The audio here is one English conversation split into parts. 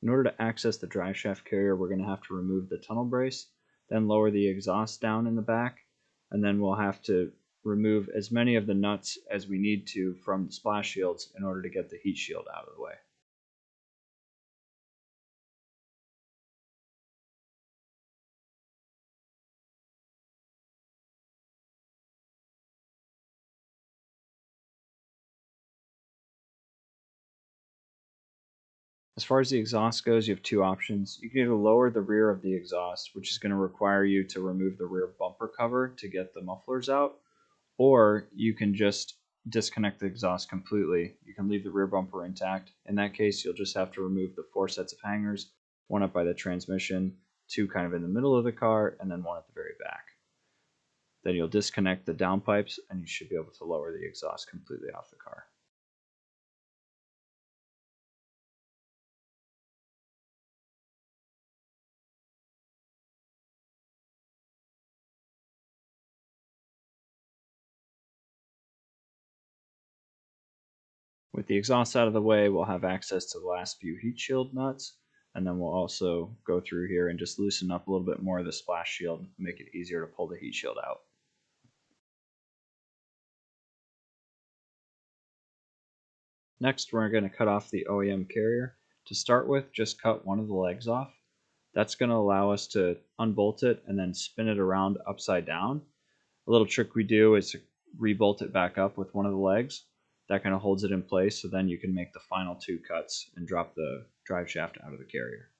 In order to access the driveshaft carrier, we're going to have to remove the tunnel brace, then lower the exhaust down in the back, and then we'll have to remove as many of the nuts as we need to from the splash shields in order to get the heat shield out of the way. As far as the exhaust goes, you have two options. You can either lower the rear of the exhaust, which is going to require you to remove the rear bumper cover to get the mufflers out, or you can just disconnect the exhaust completely. You can leave the rear bumper intact. In that case, you'll just have to remove the 4 sets of hangers, one up by the transmission, 2 kind of in the middle of the car, and then 1 at the very back. Then you'll disconnect the downpipes and you should be able to lower the exhaust completely off the car. With the exhaust out of the way, we'll have access to the last few heat shield nuts, and then we'll also go through here and just loosen up a little bit more of the splash shield and make it easier to pull the heat shield out. Next, we're going to cut off the OEM carrier. To start with, just cut one of the legs off. That's going to allow us to unbolt it and then spin it around upside down. A little trick we do is to rebolt it back up with one of the legs. That kind of holds it in place, so then you can make the final 2 cuts and drop the drive shaft out of the carrier.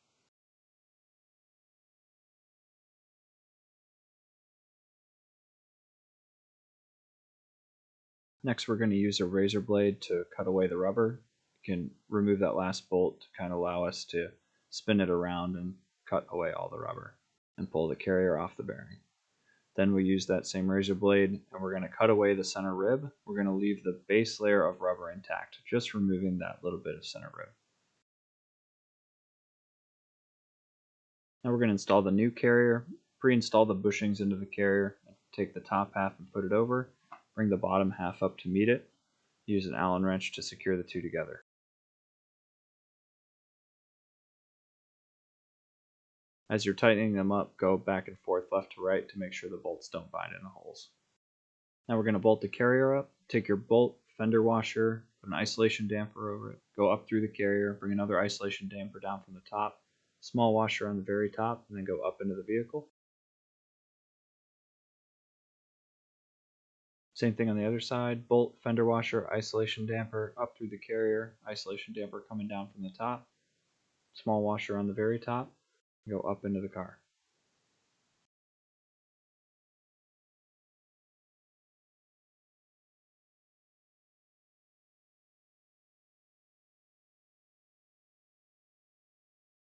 Next, we're going to use a razor blade to cut away the rubber. You can remove that last bolt to kind of allow us to spin it around and cut away all the rubber and pull the carrier off the bearing. Then we use that same razor blade and we're going to cut away the center rib. We're going to leave the base layer of rubber intact, just removing that little bit of center rib. Now we're going to install the new carrier, pre-install the bushings into the carrier, take the top half and put it over, bring the bottom half up to meet it, use an Allen wrench to secure the 2 together. As you're tightening them up, go back and forth left to right to make sure the bolts don't bind in the holes. Now we're going to bolt the carrier up. Take your bolt fender washer, put an isolation damper over it, go up through the carrier, bring another isolation damper down from the top, small washer on the very top, and then go up into the vehicle. Same thing on the other side, bolt, fender washer, isolation damper, up through the carrier, isolation damper coming down from the top, small washer on the very top, go up into the car.